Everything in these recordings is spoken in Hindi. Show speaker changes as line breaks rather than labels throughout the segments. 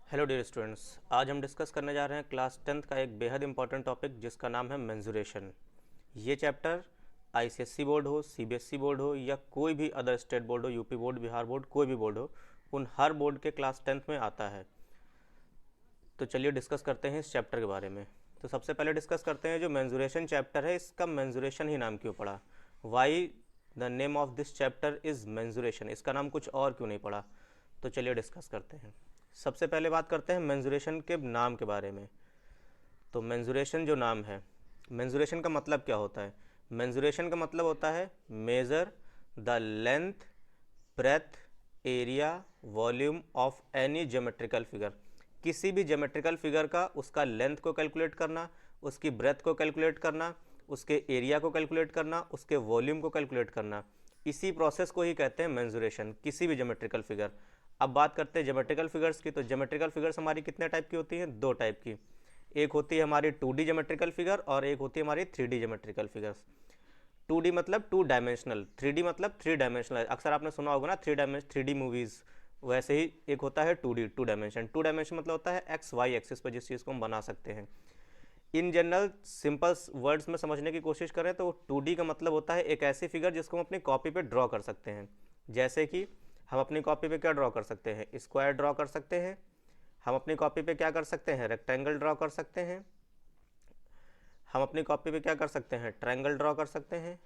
हेलो डियर स्टूडेंट्स, आज हम डिस्कस करने जा रहे हैं क्लास 10th का एक बेहद इंपॉर्टेंट टॉपिक जिसका नाम है मेंसुरेशन। ये चैप्टर आईसीएससी बोर्ड हो, सीबीएसई बोर्ड हो या कोई भी अदर स्टेट बोर्ड हो, यूपी बोर्ड, बिहार बोर्ड, कोई भी बोर्ड हो, उन हर बोर्ड के क्लास 10th में आता है। तो चलिए डिस्कस करते हैं इस चैप्टर के बारे में। तो सबसे पहले डिस्कस करते हैं जो मेंसुरेशन चैप्टर है, इसका मेंसुरेशन ही नाम क्यों पड़ा। Why the name of this chapter is mensuration, इसका नाम कुछ और क्यों नहीं पड़ा। तो चलिए डिस्कस करते हैं। सबसे पहले बात करते हैं मेंसुरेशन के नाम के बारे में। तो मेंसुरेशन जो नाम है, मेंसुरेशन का मतलब क्या होता है। मेंसुरेशन का मतलब होता है measure the length, breadth, area, volume of any geometrical figure. किसी भी ज्योमेट्रिकल फिगर का उसका लेंथ को कैलकुलेट करना, उसकी ब्रेथ को कैलकुलेट करना, उसके एरिया को कैलकुलेट करना, उसके वॉल्यूम को कैलकुलेट करना, इसी प्रोसेस को ही कहते हैं मेंसुरेशन, किसी भी ज्योमेट्रिकल फिगर। अब बात करते हैं ज्योमेट्रिकल फिगर्स की। तो ज्योमेट्रिकल फिगर्स हमारी कितने टाइप की होती हैं? दो टाइप की। एक होती है हमारी 2D ज्योमेट्रिकल फिगर और एक होती है हमारी 3D ज्योमेट्रिकल फिगर्स। 2D मतलब 2 डायमेंशनल, 3D मतलब 3 डायमेंशनल। अक्सर आपने सुना होगा ना 3D मूवीज़, वैसे ही एक होता है 2D, 2 डायमेंशन। 2 डायमेंशन मतलब होता है एक्स वाई एक्सिस पर जिस चीज़ को हम बना सकते हैं। इन जनरल सिंपल वर्ड्स में समझने की कोशिश करें तो 2D का मतलब होता है एक ऐसी फिगर जिसको हम अपनी कॉपी पे ड्रॉ कर सकते हैं। जैसे कि हम अपनी कॉपी पे क्या ड्रॉ कर सकते हैं? स्क्वायर ड्रॉ कर सकते हैं। हम अपनी कॉपी पे क्या कर सकते हैं? रेक्टेंगल ड्रॉ कर सकते हैं। हम अपनी कॉपी पे क्या कर सकते हैं? ट्रायंगल ड्रॉ कर सकते हैं।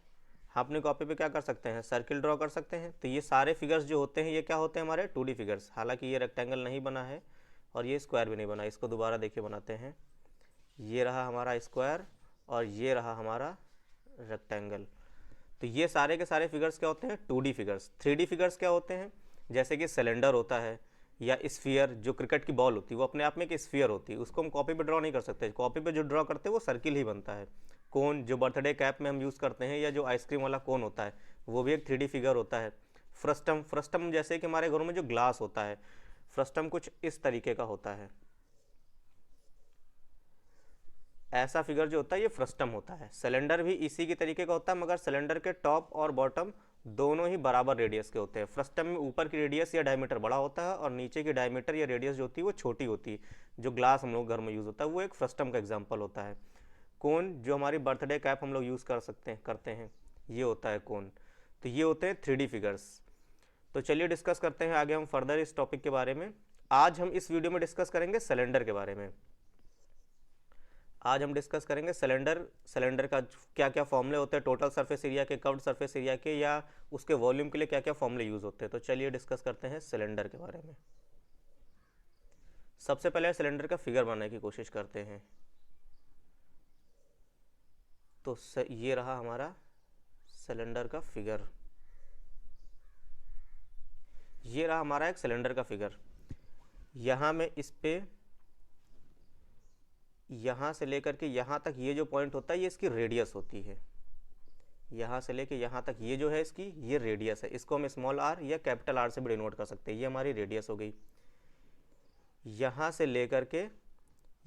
हम अपनी कॉपी पे क्या कर सकते हैं? सर्किल ड्रॉ कर सकते हैं। तो ये सारे फिगर्स जो होते हैं ये क्या होते हैं? हमारे 2D फिगर्स। हालांकि ये रेक्टेंगल नहीं बना है और ये स्क्वायर भी नहीं बना। इसको दोबारा देखिए बनाते हैं। ये रहा हमारा स्क्वायर और ये रहा हमारा रेक्टेंगल। तो ये सारे के सारे फिगर्स क्या होते हैं? 2D figures. 3D फिगर्स क्या होते हैं? जैसे कि सिलेंडर होता है या स्फीयर, जो क्रिकेट की बॉल होती है वो अपने आप में एक स्फीयर होती है, उसको हम कॉपी पे ड्रॉ नहीं कर सकते। कॉपी पे जो ड्रॉ करते हैं वो सर्किल ही बनता है। कोन जो बर्थडे कैप में हम यूज़ करते हैं या जो आइसक्रीम वाला कोन होता है वो भी एक 3D फिगर होता है। फ्रस्टम, फ्रस्टम जैसे कि हमारे घरों में जो ग्लास होता है, फ्रस्टम कुछ इस तरीके का होता है। ऐसा फिगर जो होता है ये फ्रस्टम होता है। सिलेंडर भी इसी की तरीके का होता है, मगर सिलेंडर के टॉप और बॉटम दोनों ही बराबर रेडियस के होते हैं। फ्रस्टम में ऊपर की रेडियस या डायमीटर बड़ा होता है और नीचे की डायमीटर या रेडियस जो होती है वो छोटी होती है। जो ग्लास हम लोग घर में यूज़ होता है वो एक फ्रस्टम का एग्जाम्पल होता है। कोन जो हमारी बर्थडे कैप हम लोग यूज़ कर सकते हैं, करते हैं, ये होता है कोन। तो ये होते हैं 3D फिगर्स। तो चलिए डिस्कस करते हैं आगे हम फर्दर इस टॉपिक के बारे में। आज हम इस वीडियो में डिस्कस करेंगे सिलेंडर के बारे में। आज हम डिस्कस करेंगे सिलेंडर, सिलेंडर का क्या क्या फॉर्मूले होते हैं, टोटल सरफेस एरिया के, कर्व्ड सरफेस एरिया के, या उसके वॉल्यूम के लिए क्या क्या फॉर्मूले यूज़ होते हैं। तो चलिए डिस्कस करते हैं सिलेंडर के बारे में। सबसे पहले सिलेंडर का फिगर बनाने की कोशिश करते हैं। तो ये रहा हमारा सिलेंडर का फिगर। ये रहा हमारा एक सिलेंडर का फिगर। यहाँ में इस पे यहाँ से लेकर के यहाँ तक ये जो पॉइंट होता है ये इसकी रेडियस होती है। यहाँ से लेके यहाँ तक ये जो है इसकी ये रेडियस है। इसको हम स्मॉल आर या कैपिटल आर से भी डिनोट कर सकते हैं। ये हमारी रेडियस हो गई। यहाँ से लेकर के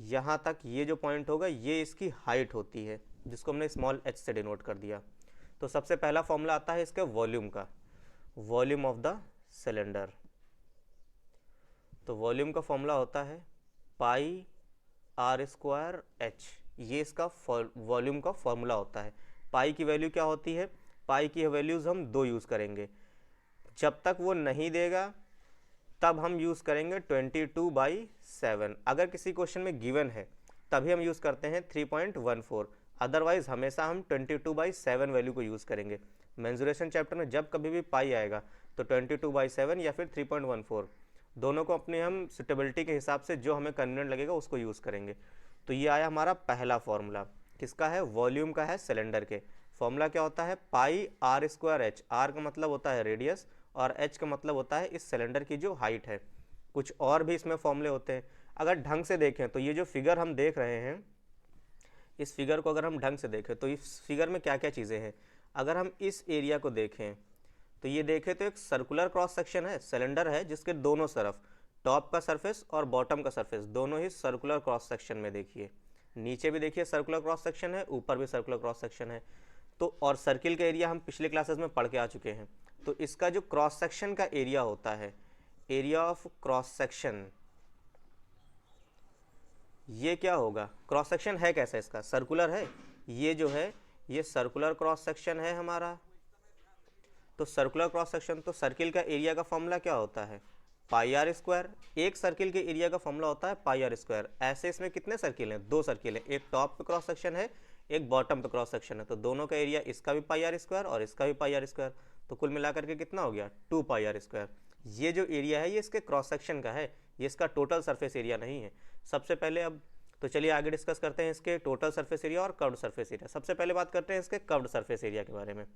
यहाँ तक ये जो पॉइंट होगा ये इसकी हाइट होती है, जिसको हमने स्मॉल एच से डिनोट कर दिया। तो सबसे पहला फॉर्मूला आता है इसके वॉल्यूम का, वॉल्यूम ऑफ द सिलेंडर। तो वॉल्यूम का फॉर्मूला होता है पाई आर स्क्वायर एच। ये इसका वॉल्यूम का फॉर्मूला होता है। पाई की वैल्यू क्या होती है? पाई की वैल्यूज़ हम दो यूज़ करेंगे। जब तक वो नहीं देगा तब हम यूज़ करेंगे 22/7। अगर किसी क्वेश्चन में गिवन है तभी हम यूज़ करते हैं 3.14। अदरवाइज हमेशा हम 22/7 वैल्यू को यूज़ करेंगे। मेंसुरेशन चैप्टर में जब कभी भी पाई आएगा तो 22/7 या फिर 3.14, दोनों को अपने हम सुटेबिलिटी के हिसाब से जो हमें कन्वीनियंट लगेगा उसको यूज़ करेंगे। तो ये आया हमारा पहला फॉर्मूला। किसका है? वॉल्यूम का है, सिलेंडर के। फॉर्मूला क्या होता है? पाई आर स्क्वायर एच। आर का मतलब होता है रेडियस और एच का मतलब होता है इस सिलेंडर की जो हाइट है। कुछ और भी इसमें फॉर्मूले होते हैं। अगर ढंग से देखें तो ये जो फिगर हम देख रहे हैं, इस फिगर को अगर हम ढंग से देखें तो इस फिगर में क्या क्या चीज़ें हैं। अगर हम इस एरिया को देखें तो ये देखें तो एक सर्कुलर क्रॉस सेक्शन है, सिलेंडर है जिसके दोनों तरफ, टॉप का सरफेस और बॉटम का सरफेस दोनों ही सर्कुलर क्रॉस सेक्शन में देखिए। नीचे भी देखिए सर्कुलर क्रॉस सेक्शन है, ऊपर भी सर्कुलर क्रॉस सेक्शन है। तो और सर्किल का एरिया हम पिछले क्लासेस में पढ़ के आ चुके हैं। तो इसका जो क्रॉस सेक्शन का एरिया होता है, एरिया ऑफ क्रॉस सेक्शन, ये क्या होगा, क्रॉस सेक्शन है कैसा इसका, सर्कुलर है, ये जो है ये सर्कुलर क्रॉस सेक्शन है हमारा। तो सर्कुलर क्रॉस सेक्शन, तो सर्किल का एरिया का फॉर्मूला क्या होता है, पाई आर स्क्वायर। एक सर्किल के एरिया का फॉर्मूला होता है पाई आर स्क्वायर। ऐसे इसमें कितने सर्किल हैं, दो सर्किल हैं, एक टॉप पे क्रॉस सेक्शन है, एक बॉटम पे क्रॉस सेक्शन है, तो दोनों का एरिया, इसका भी पाई आर स्क्वायर और इसका भी पाई आर स्क्वायर, तो कुल मिलाकर के कितना हो गया, 2 पाई आर स्क्वायर। ये जो एरिया है ये इसके क्रॉस सेक्शन का है, ये इसका टोटल सरफेस एरिया नहीं है। सबसे पहले अब तो चलिए आगे डिस्कस करते हैं इसके टोटल सरफेस एरिया और कर्व्ड सरफेस एरिया। सबसे पहले बात करते हैं इसके कर्व्ड सरफेस एरिया के बारे में।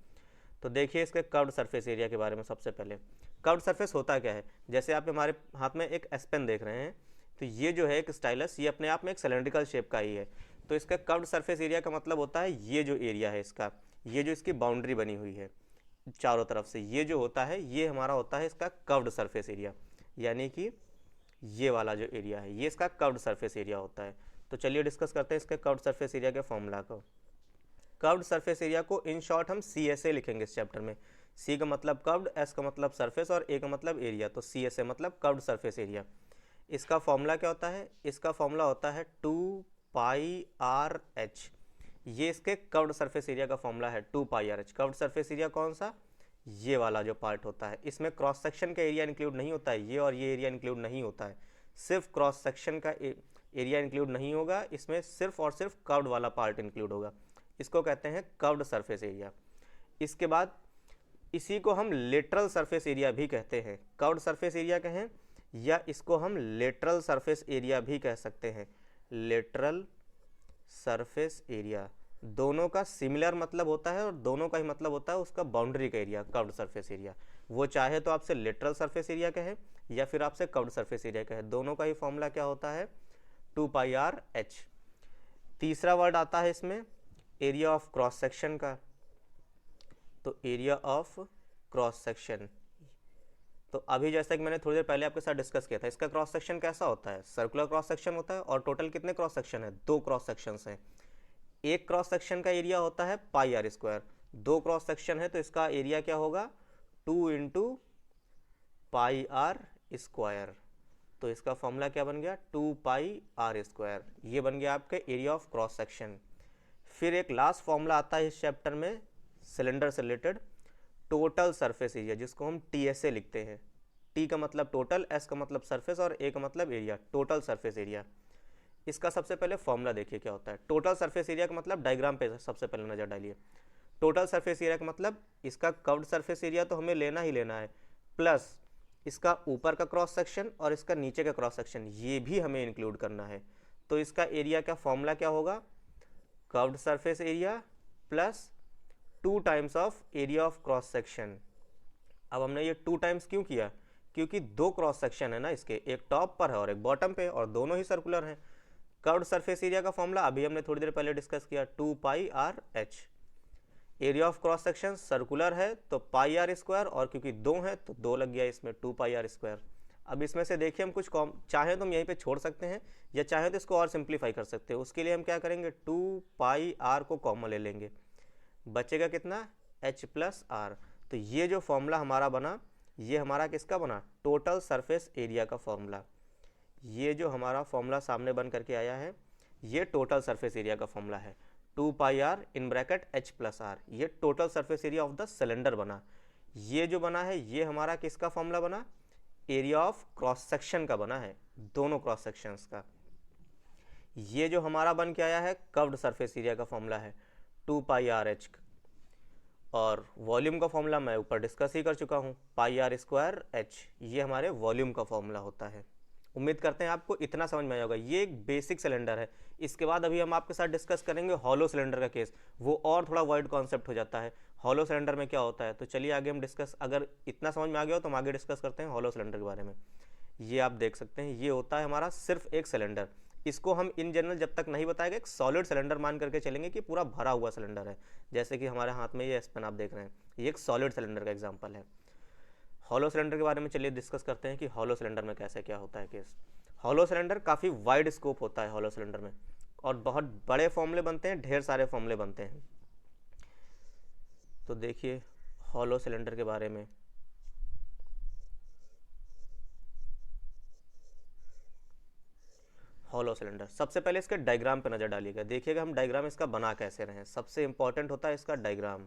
तो देखिए इसके कर्व्ड सरफेस एरिया के बारे में। सबसे पहले कर्व्ड सरफेस होता क्या है, जैसे आप हमारे हाथ में एक एस पेन देख रहे हैं, तो ये जो है एक स्टाइलस, ये अपने आप में एक सिलेंड्रिकल शेप का ही है। तो इसका कर्व्ड सरफेस एरिया का मतलब होता है ये जो एरिया है इसका, ये जो इसकी बाउंड्री बनी हुई है चारों तरफ से, ये जो होता है ये हमारा होता है इसका कर्व्ड सरफेस एरिया, यानी कि ये वाला जो एरिया है ये इसका कर्व्ड सरफेस एरिया होता है। तो चलिए डिस्कस करते हैं इसके कर्व्ड सरफेस एरिया के फॉर्मूला को। कर्व्ड सरफेस एरिया को इन शॉर्ट हम CSA लिखेंगे इस चैप्टर में। C का मतलब कर्व्ड, S का मतलब सरफेस और A का मतलब एरिया, तो CSA मतलब कर्व्ड सरफेस एरिया। इसका फॉर्मूला क्या होता है, इसका फॉर्मूला होता है 2 पाई आर एच। ये इसके कर्व्ड सरफेस एरिया का फॉर्मूला है 2 pi r h. Curved surface area कौन सा, ये वाला जो पार्ट होता है, इसमें क्रॉस सेक्शन का एरिया इंक्लूड नहीं होता है, ये और ये एरिया इंक्लूड नहीं होता है, सिर्फ क्रॉस सेक्शन का एरिया इंक्लूड नहीं होगा इसमें, सिर्फ और सिर्फ कर्व्ड वाला पार्ट इंक्लूड होगा। इसको कहते हैं कर्व्ड सरफेस एरिया। इसके बाद इसी को हम लेटरल सरफेस एरिया भी कहते हैं, कर्व्ड सरफेस एरिया कहें या इसको हम लेटरल सरफेस एरिया भी कह सकते हैं। लेटरल सरफेस एरिया, दोनों का सिमिलर मतलब होता है और दोनों का ही मतलब होता है उसका बाउंड्री का एरिया, कर्व्ड सरफेस एरिया। वो चाहे तो आपसे लेटरल सरफेस एरिया कहे या फिर आपसे कर्व्ड सरफेस एरिया कहे, दोनों का ही फॉर्मूला क्या होता है, 2 पाई आर एच। तीसरा वर्ड आता है इसमें एरिया ऑफ क्रॉस सेक्शन का। तो एरिया ऑफ क्रॉस सेक्शन, तो अभी जैसा कि मैंने थोड़ी देर पहले आपके साथ डिस्कस किया था, इसका क्रॉस सेक्शन कैसा होता है, सर्कुलर क्रॉस सेक्शन होता है। और टोटल कितने क्रॉस सेक्शन है, 2 क्रॉस सेक्शंस हैं। एक क्रॉस सेक्शन का एरिया होता है पाई आर स्क्वायर, 2 क्रॉस सेक्शन है तो इसका एरिया क्या होगा, 2 इंटू पाई आर स्क्वायर। तो इसका फॉर्मूला क्या बन गया, 2 पाई आर स्क्वायर। ये बन गया आपका एरिया ऑफ क्रॉस सेक्शन। फिर एक लास्ट फॉर्मूला आता है इस चैप्टर में सिलेंडर से रिलेटेड, टोटल सरफेस एरिया, जिसको हम TSA लिखते हैं। T का मतलब टोटल, S का मतलब सरफेस और A का मतलब एरिया, टोटल सरफेस एरिया। इसका सबसे पहले फॉर्मूला देखिए क्या होता है। टोटल सरफेस एरिया का मतलब डायग्राम पे सबसे पहले नजर डालिए। टोटल सरफेस एरिया का मतलब इसका कर्व्ड सरफेस एरिया तो हमें लेना ही लेना है, प्लस इसका ऊपर का क्रॉस सेक्शन और इसका नीचे का क्रॉस सेक्शन ये भी हमें इंक्लूड करना है। तो इसका एरिया का फॉर्मूला क्या होगा, curved surface area plus 2 times of area of cross section. अब हमने ये 2 टाइम्स क्यों किया, क्योंकि 2 क्रॉस सेक्शन है ना इसके, एक टॉप पर है और एक बॉटम पे, और दोनों ही सर्कुलर हैं। कर्व्ड सरफेस एरिया का फॉर्मूला अभी हमने थोड़ी देर पहले डिस्कस किया, 2 pi r h. Area of cross section circular है तो पाई आर स्क्वायर, और क्योंकि 2 है तो 2 लग गया इसमें, 2 पाई आर स्क्वायर। अब इसमें से देखिए हम कुछ चाहे तो हम यहीं पे छोड़ सकते हैं या चाहे तो इसको और सिंप्लीफाई कर सकते हैं। उसके लिए हम क्या करेंगे, 2 पाई आर को कॉमन ले लेंगे, बचेगा कितना, h प्लस आर। तो ये जो फॉर्मूला हमारा बना, ये हमारा किसका बना, टोटल सरफेस एरिया का फॉर्मूला। ये जो हमारा फॉर्मूला सामने बन करके आया है ये टोटल सरफेस एरिया का फॉर्मूला है, 2 pi r in bracket h plus r. ये total surface area of the cylinder बना। ये जो बना है ये हमारा किसका फॉर्मूला बना, एरिया ऑफ क्रॉस सेक्शन का बना है, दोनों क्रॉस सेक्शंस का। ये जो हमारा बन के आया है कर्व्ड सरफेस एरिया का फॉर्मूला है 2 पाई आर एच, और वॉल्यूम का फॉर्मूला मैं ऊपर डिस्कस ही कर चुका हूँ, पाई आर स्क्वायर एच। ये हमारे वॉल्यूम का फॉर्मूला होता है। उम्मीद करते हैं आपको इतना समझ में आया होगा। ये एक बेसिक सिलेंडर है। इसके बाद अभी हम आपके साथ डिस्कस करेंगे हॉलो सिलेंडर का केस, वो और थोड़ा वाइड कॉन्सेप्ट हो जाता है, हॉलो सिलेंडर में क्या होता है। तो चलिए आगे हम डिस्कस, अगर इतना समझ में आ गया हो तो हम आगे डिस्कस करते हैं हॉलो सिलेंडर के बारे में। ये आप देख सकते हैं, ये होता है हमारा सिर्फ एक सिलेंडर। इसको हम इन जनरल जब तक नहीं बताएगा एक सॉलिड सिलेंडर मान करके चलेंगे कि पूरा भरा हुआ सिलेंडर है। जैसे कि हमारे हाथ में ये स्पेन आप देख रहे हैं, ये एक सॉलिड सिलेंडर का एग्जांपल है। हॉलो सिलेंडर के बारे में चलिए डिस्कस करते हैं कि हॉलो सिलेंडर में कैसे क्या होता है केस। हॉलो सिलेंडर काफ़ी वाइड स्कोप होता है हॉलो सिलेंडर में, और बहुत बड़े फॉर्मूले बनते हैं, ढेर सारे फॉर्मूले बनते हैं। तो देखिए हॉलो सिलेंडर के बारे में, हॉलो सिलेंडर। सबसे पहले इसके डायग्राम पे नज़र डालिएगा, देखिएगा हम डायग्राम इसका बना कैसे रहे हैं। सबसे इंपॉर्टेंट होता है इसका डायग्राम।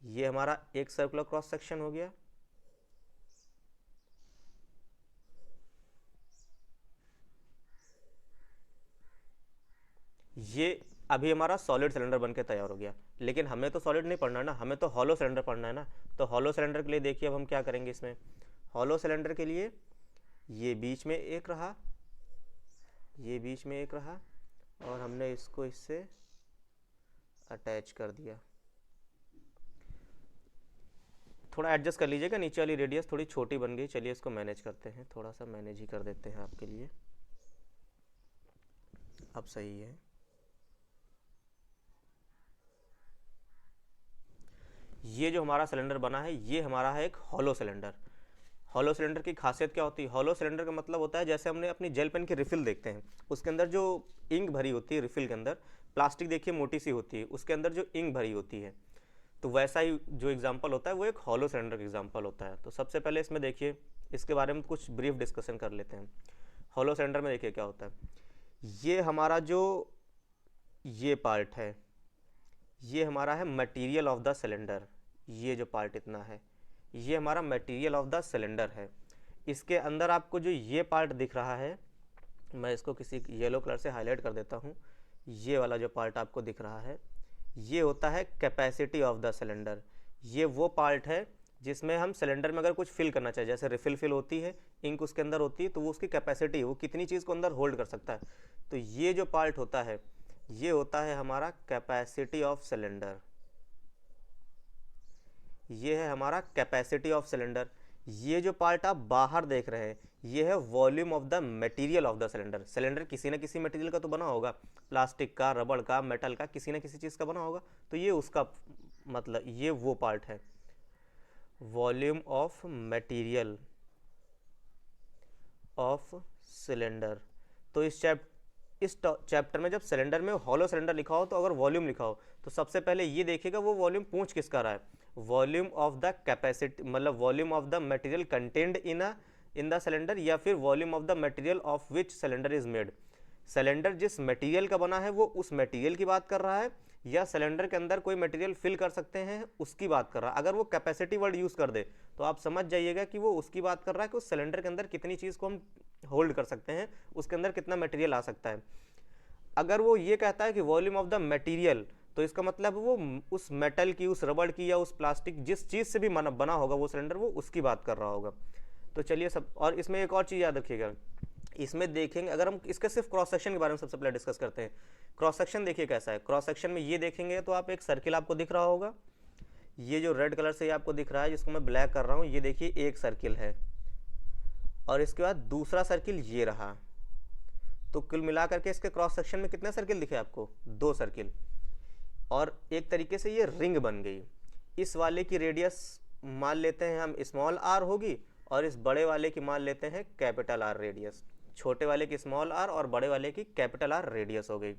ये हमारा एक सर्कुलर क्रॉस सेक्शन हो गया, ये अभी हमारा सॉलिड सिलेंडर बनके तैयार हो गया। लेकिन हमें तो सॉलिड नहीं पढ़ना है ना, हमें तो हॉलो सिलेंडर पढ़ना है ना। तो हॉलो सिलेंडर के लिए देखिए अब हम क्या करेंगे इसमें। हॉलो सिलेंडर के लिए ये बीच में एक रहा, ये बीच में एक रहा, और हमने इसको इससे अटैच कर दिया। थोड़ा एडजस्ट कर लीजिएगा, नीचे वाली रेडियस थोड़ी छोटी बन गई। चलिए इसको मैनेज करते हैं, थोड़ा सा मैनेज ही कर देते हैं आपके लिए। अब सही है। ये जो हमारा सिलेंडर बना है ये हमारा है एक हॉलो सिलेंडर। हॉलो सिलेंडर की खासियत क्या होती है? हॉलो सिलेंडर का मतलब होता है जैसे हमने अपनी जेल पेन की रिफिल देखते हैं, उसके अंदर जो इंक भरी होती है, रिफिल के अंदर प्लास्टिक देखिए मोटी सी होती है, उसके अंदर जो इंक भरी होती है, तो वैसा ही जो एग्जाम्पल होता है वो एक हॉलो सिलेंडर का एग्जाम्पल होता है। तो सबसे पहले इसमें देखिए, इसके बारे में कुछ ब्रीफ डिस्कशन कर लेते हैं। हॉलो सिलेंडर में देखिए क्या होता है। ये हमारा जो ये पार्ट है, ये हमारा है मटेरियल ऑफ द सिलेंडर। ये जो पार्ट इतना है ये हमारा मटेरियल ऑफ द सिलेंडर है। इसके अंदर आपको जो ये पार्ट दिख रहा है, मैं इसको किसी येलो कलर से हाईलाइट कर देता हूँ। ये वाला जो पार्ट आपको दिख रहा है ये होता है कैपेसिटी ऑफ द सिलेंडर। ये वो पार्ट है जिसमें हम सिलेंडर में अगर कुछ फिल करना चाहिए, जैसे रिफिल होती है, इंक उसके अंदर होती है, तो वो उसकी कैपेसिटी, वो कितनी चीज़ को अंदर होल्ड कर सकता है। तो ये जो पार्ट होता है ये होता है हमारा कैपेसिटी ऑफ सिलेंडर। ये है हमारा कैपेसिटी ऑफ सिलेंडर। ये जो पार्ट आप बाहर देख रहे हैं ये है volume of the material of the cylinder. Cylinder किसी ना किसी मटेरियल का तो बना होगा, प्लास्टिक का, रबड़ का, मेटल का, किसी ना किसी चीज़ का बना होगा। तो ये उसका मतलब ये वो पार्ट है, volume of material of cylinder. तो इस चैप्टर में जब सिलेंडर में हॉलो सिलेंडर लिखा हो तो अगर वॉल्यूम लिखा हो तो सबसे पहले ये देखिएगा वो वॉल्यूम पूछ किसका रहा है। वॉल्यूम ऑफ द कैपेसिटी, मतलब volume of the material contained in the cylinder, या फिर volume of the material of which cylinder is made. Cylinder जिस मटेरियल का बना है वो उस मटेरियल की बात कर रहा है, या सिलेंडर के अंदर कोई मटेरियल फिल कर सकते हैं उसकी बात कर रहा है। अगर वो कैपेसिटी वर्ड यूज़ कर दे तो आप समझ जाइएगा कि वो उसकी बात कर रहा है कि उस सिलेंडर के अंदर कितनी चीज़ को हम होल्ड कर सकते हैं, उसके अंदर कितना मटेरियल आ सकता है। अगर वो ये कहता है कि वॉल्यूम ऑफ द मटेरियल, तो इसका मतलब वो उस मेटल की, उस रबड़ की, या उस प्लास्टिक, जिस चीज़ से भी बना होगा वो सिलेंडर, वो उसकी बात कर रहा होगा। तो चलिए सब, और इसमें एक और चीज़ याद रखिएगा, इसमें देखेंगे अगर हम इसके सिर्फ क्रॉस सेक्शन के बारे में सबसे पहले डिस्कस करते हैं। क्रॉस सेक्शन देखिए कैसा है। क्रॉस सेक्शन में ये देखेंगे तो आप एक सर्किल आपको दिख रहा होगा, ये जो रेड कलर से आपको दिख रहा है जिसको मैं ब्लैक कर रहा हूँ, ये देखिए एक सर्किल है, और इसके बाद दूसरा सर्किल ये रहा। तो कुल मिलाकर के इसके क्रॉस सेक्शन में कितने सर्किल दिखे आपको? 2 सर्किल। और एक तरीके से ये रिंग बन गई। इस वाले की रेडियस मान लेते हैं हम स्मॉल आर होगी, और इस बड़े वाले की मान लेते हैं कैपिटल आर रेडियस। छोटे वाले की स्मॉल आर और बड़े वाले की कैपिटल आर रेडियस हो गई।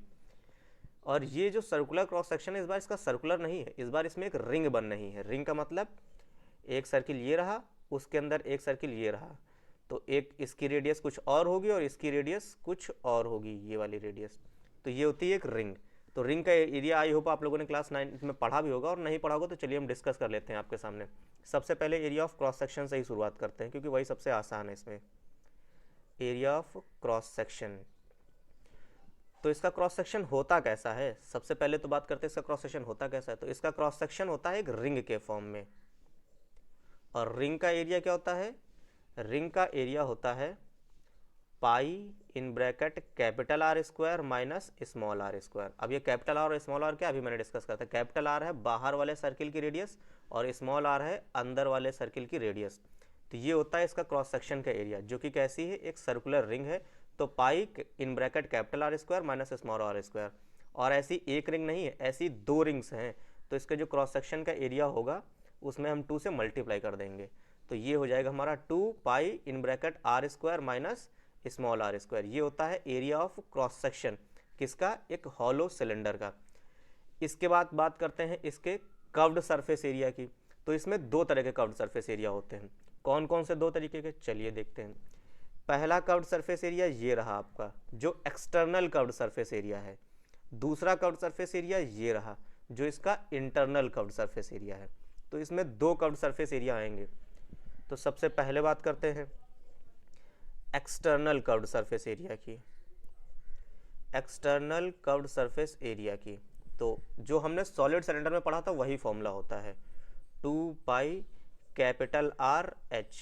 और ये जो सर्कुलर क्रॉस सेक्शन है इस बार इसका सर्कुलर नहीं है, इस बार इसमें एक रिंग बन रही है। रिंग का मतलब एक सर्किल ये रहा, उसके अंदर एक सर्किल ये रहा, तो एक इसकी रेडियस कुछ और होगी और इसकी रेडियस कुछ और होगी, ये वाली रेडियस। तो ये होती है एक रिंग। तो रिंग का एरिया आई होप आप लोगों ने क्लास 9 में पढ़ा भी होगा, और नहीं पढ़ा होगा तो चलिए हम डिस्कस कर लेते हैं आपके सामने। सबसे पहले एरिया ऑफ क्रॉस सेक्शन से ही शुरुआत करते हैं क्योंकि वही सबसे आसान है इसमें। एरिया ऑफ क्रॉस सेक्शन, तो इसका क्रॉस सेक्शन होता कैसा है? सबसे पहले तो बात करते हैं इसका क्रॉस सेक्शन होता कैसा है। तो इसका क्रॉस सेक्शन होता है एक रिंग के फॉर्म में। और रिंग का एरिया क्या होता है? रिंग का एरिया होता है pi in bracket capital are square minus small r square. अब ये कैपिटल आर और स्मॉल आर क्या अभी मैंने डिस्कस करता है। कैपिटल आर है बाहर वाले सर्किल की रेडियस और स्मॉल आर है अंदर वाले सर्किल की रेडियस। तो ये होता है इसका क्रॉस सेक्शन का एरिया, जो कि कैसी है? एक सर्कुलर रिंग है। तो pi in bracket capital are square minus small r square. और ऐसी एक रिंग नहीं है, ऐसी 2 रिंग्स हैं। तो इसका जो क्रॉस सेक्शन का एरिया होगा उसमें हम 2 से मल्टीप्लाई कर देंगे, तो ये हो जाएगा हमारा 2 pi in bracket r square minus small r square. ये होता है एरिया ऑफ क्रॉस सेक्शन किसका? एक हॉलो सिलेंडर का। इसके बाद बात करते हैं इसके कर्व्ड सरफेस एरिया की। तो इसमें 2 तरह के कर्व्ड सरफेस एरिया होते हैं। कौन कौन से 2 तरीके के? चलिए देखते हैं। पहला कर्व्ड सरफेस एरिया ये रहा आपका, जो एक्सटर्नल कर्व्ड सरफेस एरिया है। दूसरा कर्व्ड सरफेस एरिया ये रहा, जो इसका इंटरनल कर्व्ड सरफेस एरिया है। तो इसमें दो कर्व्ड सरफेस एरिया आएंगे। तो सबसे पहले बात करते हैं एक्सटर्नल कर्व्ड सरफेस एरिया की। एक्सटर्नल कर्व्ड सरफेस एरिया की, तो जो हमने सॉलिड सिलेंडर में पढ़ा था वही फॉर्मूला होता है, 2 पाई कैपिटल आर एच।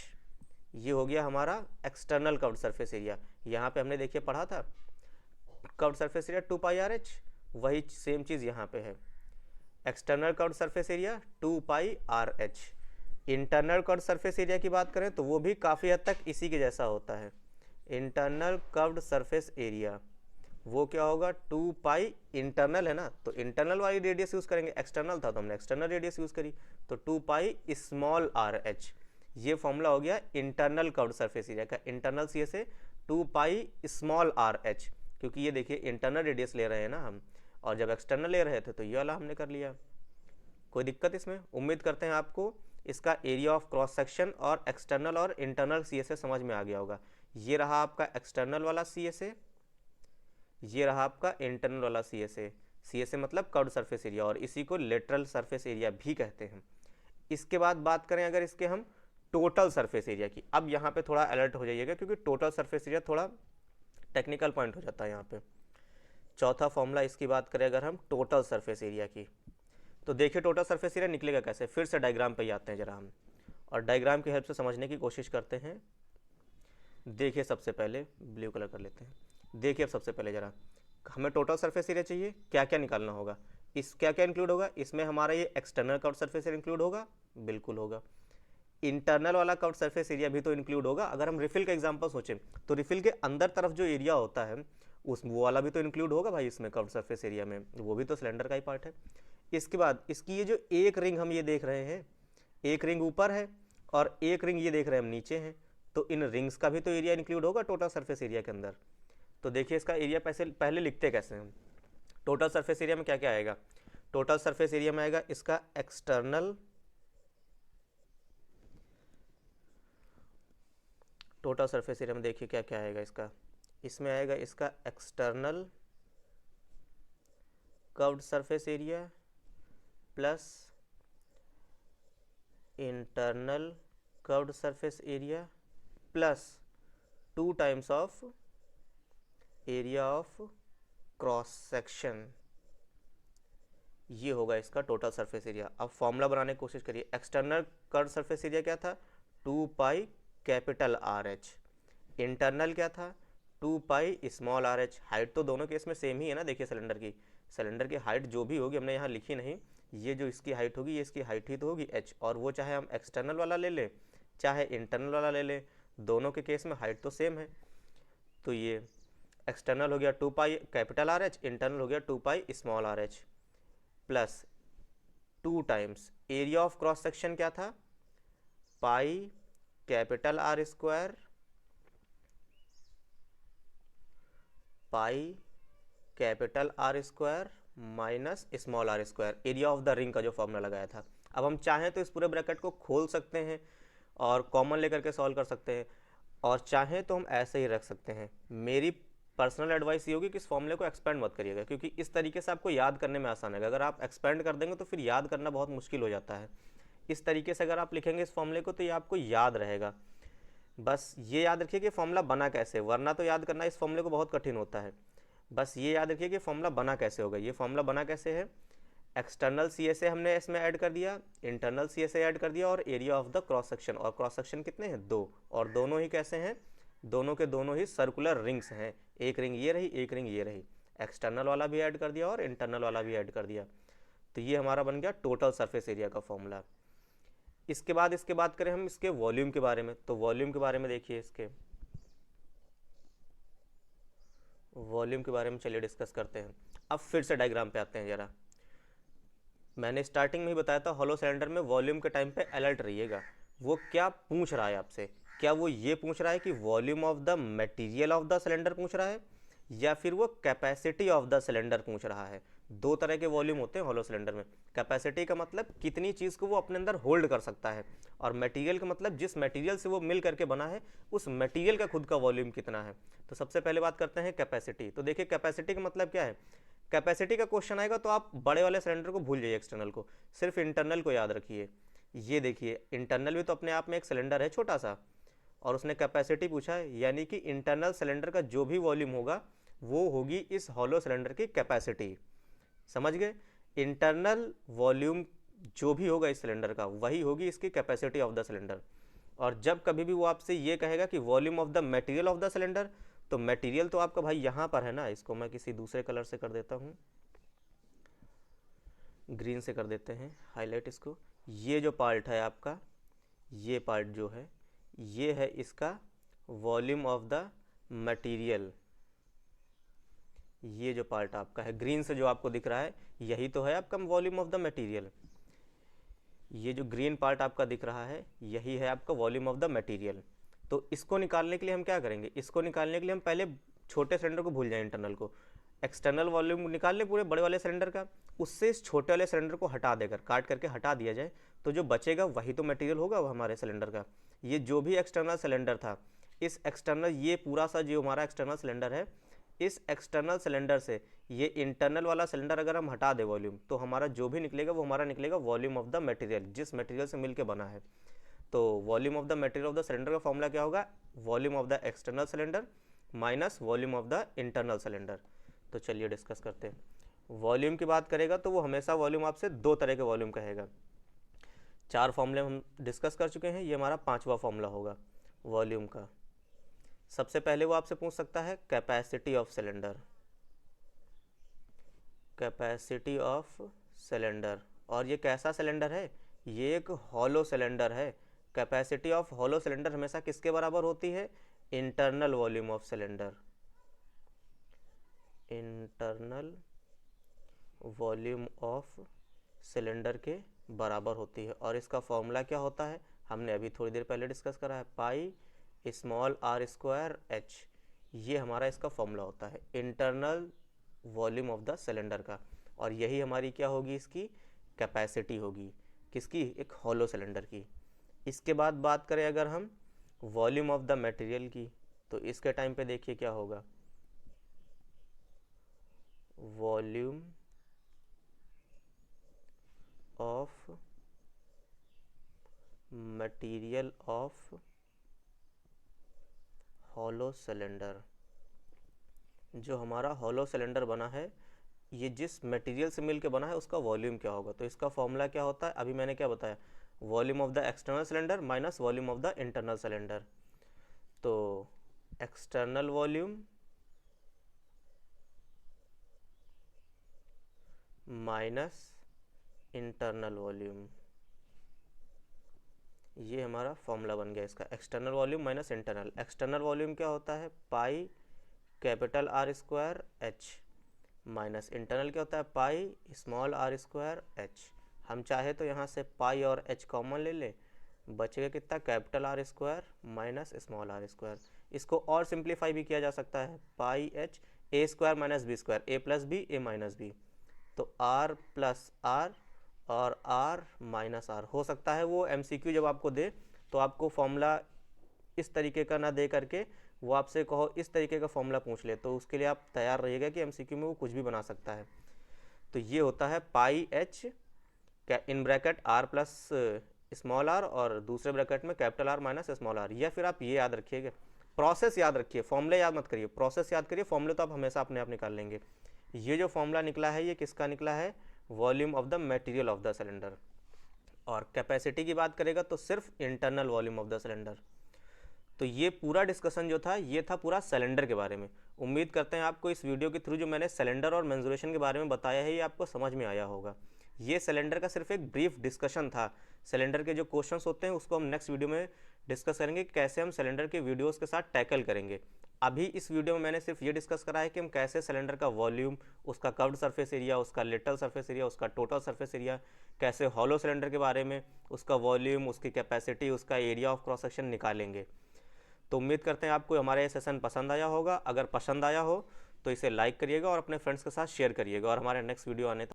ये हो गया हमारा एक्सटर्नल कर्व्ड सरफेस एरिया। यहाँ पे हमने देखिए पढ़ा था curved surface area 2 pi r h, वही सेम चीज़ यहाँ पे है। External curved surface area 2 pi r H. Internal curved surface area की बात करें तो वो भी काफ़ी हद तक इसी के जैसा होता है। इंटरनल कर्व्ड सरफेस एरिया वो क्या होगा, 2 पाई इंटरनल है ना, तो इंटरनल वाली रेडियस यूज़ करेंगे। एक्सटर्नल था तो हमने एक्सटर्नल रेडियस यूज़ करी, तो 2 पाई स्मॉल आर एच। ये फॉर्मूला हो गया इंटरनल कर्व्ड सरफेस एरिया का। इंटरनल सी से 2 पाई स्मॉल आर एच, क्योंकि ये देखिए इंटरनल रेडियस ले रहे हैं ना हम, और जब एक्सटर्नल ले रहे थे तो ये वाला हमने कर लिया। कोई दिक्कत इसमें? उम्मीद करते हैं आपको इसका एरिया ऑफ क्रॉस सेक्शन और एक्सटर्नल और इंटरनल सी से समझ में आ गया होगा। ये रहा आपका एक्सटर्नल वाला सी से, ये रहा आपका इंटरनल वाला सी से मतलब कर्व्ड सरफेस एरिया, और इसी को लेटरल सरफेस एरिया भी कहते हैं। इसके बाद बात करें अगर इसके हम टोटल सरफेस एरिया की, अब यहाँ पे थोड़ा अलर्ट हो जाइएगा क्योंकि टोटल सरफेस एरिया थोड़ा टेक्निकल पॉइंट हो जाता है यहाँ पे। चौथा फॉर्मूला इसकी बात करें अगर हम टोटल सरफेस एरिया की, तो देखिए टोटल सरफेस एरिया निकलेगा कैसे। फिर से डायग्राम पे ही आते हैं जरा हम, और डायग्राम की हेल्प से समझने की कोशिश करते हैं। देखिए सबसे पहले ब्लू कलर कर लेते हैं। देखिए अब सबसे पहले जरा हमें टोटल सरफेस एरिया चाहिए, क्या क्या निकालना होगा, इस क्या क्या इंक्लूड होगा इसमें। हमारा ये external curved surface area include होगा, बिल्कुल होगा। इंटरनल वाला कर्व्ड सरफेस एरिया भी तो इंक्लूड होगा। अगर हम रिफिल का एग्जांपल सोचें तो रिफिल के अंदर तरफ जो एरिया होता है उस वो वाला भी तो इंक्लूड होगा भाई इसमें, कर्व्ड सरफेस एरिया में, वो भी तो सिलेंडर का ही पार्ट है। इसके बाद इसकी ये जो एक रिंग हम ये देख रहे हैं, एक रिंग ऊपर है और एक रिंग ये देख रहे हैं हम नीचे हैं, तो इन रिंग्स का भी तो एरिया इंक्लूड होगा टोटल सरफेस एरिया के अंदर। तो देखिए इसका एरिया पहले लिखते कैसे हैं। टोटल सरफेस एरिया में क्या क्या आएगा, टोटल सरफेस एरिया में आएगा इसका एक्सटर्नल, टोटल सरफेस एरिया में देखिए क्या क्या आएगा इसका, इसमें आएगा इसका external curved surface area plus internal curved surface area plus 2 times of area of cross section. ये होगा इसका टोटल सरफेस एरिया। अब फॉर्मूला बनाने की कोशिश करिए। एक्सटर्नल कर्व्ड सरफेस एरिया क्या था, 2 pi capital R H. Internal क्या था, 2 pi small r H. Height तो दोनों केस में सेम ही है ना। देखिए सिलेंडर की हाइट जो भी होगी हमने यहाँ लिखी नहीं, ये जो इसकी हाइट होगी ये इसकी हाइट ही तो होगी एच, और वो चाहे हम एक्सटर्नल वाला ले लें चाहे इंटरनल वाला ले लें, दोनों के केस में हाइट तो सेम है। तो ये एक्सटर्नल हो गया 2 pi capital R H, internal हो गया 2 pi small r h, plus 2 times area of cross section क्या था, pi capital are square pi capital are square minus small r square, area of the ring का जो फॉर्मूला लगाया था। अब हम चाहें तो इस पूरे ब्रैकेट को खोल सकते हैं और कॉमन लेकर के सॉल्व कर सकते हैं, और चाहें तो हम ऐसे ही रख सकते हैं। मेरी पर्सनल एडवाइस ये होगी कि इस फॉर्मूले को एक्सपेंड मत करिएगा, क्योंकि इस तरीके से आपको याद करने में आसान है। अगर आप एक्सपेंड कर देंगे तो फिर याद करना बहुत मुश्किल हो जाता है। इस तरीके से अगर आप लिखेंगे इस फॉर्मूले को तो ये आपको याद रहेगा। बस ये याद रखिए कि फॉर्मूला बना कैसे, वरना तो याद करना इस फॉर्मूले को बहुत कठिन होता है। बस ये याद रखिए कि फॉर्मूला बना कैसे होगा। ये फॉर्मूला बना कैसे है, एक्सटर्नल सी से हमने इसमें ऐड कर दिया, इंटरनल सी से ऐड कर दिया, और area of the cross section, और क्रॉस सेक्शन कितने हैं 2, और दोनों ही कैसे हैं, दोनों के दोनों ही सर्कुलर रिंग्स हैं। एक रिंग ये रही, एक रिंग ये रही। एक्सटर्नल वाला भी ऐड कर दिया और इंटरनल वाला भी ऐड कर दिया। तो ये हमारा बन गया टोटल सरफेस एरिया का फॉर्मूला। इसके बाद करें हम इसके वॉल्यूम के बारे में, तो वॉल्यूम के बारे में देखिए, इसके वॉल्यूम के बारे में चलिए डिस्कस करते हैं। अब फिर से डायग्राम पे आते हैं जरा। मैंने स्टार्टिंग में ही बताया था हॉलो सिलेंडर में वॉल्यूम के टाइम पे अलर्ट रहिएगा। वो क्या पूछ रहा है आपसे, क्या वो ये पूछ रहा है कि volume of the material of the cylinder पूछ रहा है, या फिर वो कैपेसिटी ऑफ द सिलेंडर पूछ रहा है। दो तरह के वॉल्यूम होते हैं हॉलो सिलेंडर में। कैपेसिटी का मतलब कितनी चीज़ को वो अपने अंदर होल्ड कर सकता है, और मटेरियल का मतलब जिस मटेरियल से वो मिल करके बना है उस मटेरियल का खुद का वॉल्यूम कितना है। तो सबसे पहले बात करते हैं कैपेसिटी। तो देखिए कैपेसिटी का मतलब क्या है। कैपेसिटी का क्वेश्चन आएगा तो आप बड़े वाले सिलेंडर को भूल जाइए, एक्सटर्नल को, सिर्फ इंटरनल को याद रखिए। ये देखिए इंटरनल भी तो अपने आप में एक सिलेंडर है छोटा सा, और उसने कैपेसिटी पूछा है, यानी कि इंटरनल सिलेंडर का जो भी वॉल्यूम होगा वो होगी इस हॉलो सिलेंडर की कैपेसिटी। समझ गए। इंटरनल वॉल्यूम जो भी होगा इस सिलेंडर का वही होगी इसकी कैपेसिटी ऑफ द सिलेंडर। और जब कभी भी वो आपसे ये कहेगा कि volume of the material of the cylinder, तो मटेरियल तो आपका भाई यहाँ पर है ना, इसको मैं किसी दूसरे कलर से कर देता हूँ, ग्रीन से कर देते हैं हाईलाइट इसको। ये जो पार्ट है आपका, ये पार्ट जो है ये है इसका वॉल्यूम ऑफ द मटेरियल। ये जो पार्ट आपका है ग्रीन से जो आपको दिख रहा है यही तो है आपका वॉल्यूम ऑफ द मटेरियल। ये जो ग्रीन पार्ट आपका दिख रहा है यही है आपका वॉल्यूम ऑफ द मटेरियल। तो इसको निकालने के लिए हम क्या करेंगे, इसको निकालने के लिए हम पहले छोटे सिलेंडर को भूल जाएं, इंटरनल को, एक्सटर्नल वॉल्यूम निकाल लें पूरे बड़े वाले सिलेंडर का, उससे इस छोटे वाले सिलेंडर को हटा देकर काट करके हटा दिया जाए तो जो बचेगा वही तो मटेरियल होगा वो हमारे सिलेंडर का। ये जो भी एक्सटर्नल सिलेंडर था, इस एक्सटर्नल, ये पूरा सा जो हमारा एक्सटर्नल सिलेंडर है, इस एक्सटर्नल सिलेंडर से ये इंटरनल वाला सिलेंडर अगर हम हटा दे वॉल्यूम, तो हमारा जो भी निकलेगा वो हमारा निकलेगा वॉल्यूम ऑफ द मटेरियल, जिस मटेरियल से मिलके बना है। तो volume of the material of the cylinder का फॉर्मूला क्या होगा, volume of the external cylinder minus volume of the internal cylinder. तो चलिए डिस्कस करते हैं। वॉल्यूम की बात करेगा तो वो हमेशा वॉल्यूम आपसे दो तरह के वॉल्यूम कहेगा। चार फॉर्मूले हम डिस्कस कर चुके हैं, ये हमारा पांचवा फॉर्मूला होगा वॉल्यूम का। सबसे पहले वो आपसे पूछ सकता है capacity of cylinder, capacity of cylinder, और ये कैसा सिलेंडर है, ये एक हॉलो सिलेंडर है। कैपेसिटी ऑफ हॉलो सिलेंडर हमेशा किसके बराबर होती है, internal volume of cylinder, internal volume of cylinder के बराबर होती है। और इसका फॉर्मूला क्या होता है, हमने अभी थोड़ी देर पहले डिस्कस करा है, pi small r square h. ये हमारा इसका फॉर्मूला होता है internal volume of the cylinder का, और यही हमारी क्या होगी, इसकी कैपेसिटी होगी, किसकी, एक हॉलो सिलेंडर की। इसके बाद बात करें अगर हम वॉल्यूम ऑफ द मटेरियल की, तो इसके टाइम पे देखिए क्या होगा, volume of material of hollow cylinder. जो हमारा हॉलो सिलेंडर बना है, ये जिस मटेरियल से मिलके बना है उसका वॉल्यूम क्या होगा। तो इसका फॉर्मूला क्या होता है, अभी मैंने क्या बताया, volume of the external cylinder minus volume of the internal cylinder. तो external volume minus internal volume, ये हमारा फॉर्मूला बन गया इसका, external volume minus internal. External volume क्या होता है, pi capital are square H, minus internal क्या होता है, pi small r square H. हम चाहे तो यहाँ से पाई और एच कॉमन ले लें, बचेगा कितना, capital are square minus small r square. इसको और सिंप्लीफाई भी किया जा सकता है, pi H A square minus B square, A plus B A minus B, तो आर प्लस आर और आर माइनस आर। हो सकता है वो एमसीक्यू जब आपको दे तो आपको फॉर्मूला इस तरीके का ना दे करके वो आपसे कहो इस तरीके का फॉर्मूला पूछ ले, तो उसके लिए आप तैयार रहिएगा कि एमसीक्यू में वो कुछ भी बना सकता है। तो ये होता है pi H in bracket R plus small r और दूसरे ब्रैकेट में capital R minus small r. या फिर आप ये याद रखिएगा, प्रोसेस याद रखिए, फॉर्मूले याद मत करिए, प्रोसेस याद करिए, फॉर्मूले तो आप हमेशा अपने आप निकाल लेंगे। ये जो फॉर्मूला निकला है ये किसका निकला है, volume of the material of the cylinder. और कैपेसिटी की बात करेगा तो सिर्फ internal volume of the cylinder. तो ये पूरा डिस्कशन जो था ये था पूरा सिलेंडर के बारे में। उम्मीद करते हैं आपको इस वीडियो के थ्रू जो मैंने सिलेंडर और मेंसुरेशन के बारे में बताया है ये आपको समझ में आया होगा। ये सिलेंडर का सिर्फ एक ब्रीफ डिस्कशन था। सिलेंडर के जो क्वेश्चंस होते हैं उसको हम नेक्स्ट वीडियो में डिस्कस करेंगे, कैसे हम सिलेंडर के वीडियोस के साथ टैकल करेंगे। अभी इस वीडियो में मैंने सिर्फ ये डिस्कस करा है कि हम कैसे सिलेंडर का वॉल्यूम, उसका कर्व्ड सरफेस एरिया, उसका लिटल सरफेस एरिया, उसका टोटल सरफेस एरिया, कैसे हॉलो सिलेंडर के बारे में, उसका वॉल्यूम, उसकी कैपेसिटी, उसका एरिया ऑफ क्रॉस सेक्शन निकालेंगे। तो उम्मीद करते हैं आपको हमारा ये सेशन पसंद आया होगा। अगर पसंद आया हो तो इसे लाइक करिएगा और अपने फ्रेंड्स के साथ शेयर करिएगा और हमारे नेक्स्ट वीडियो आने तक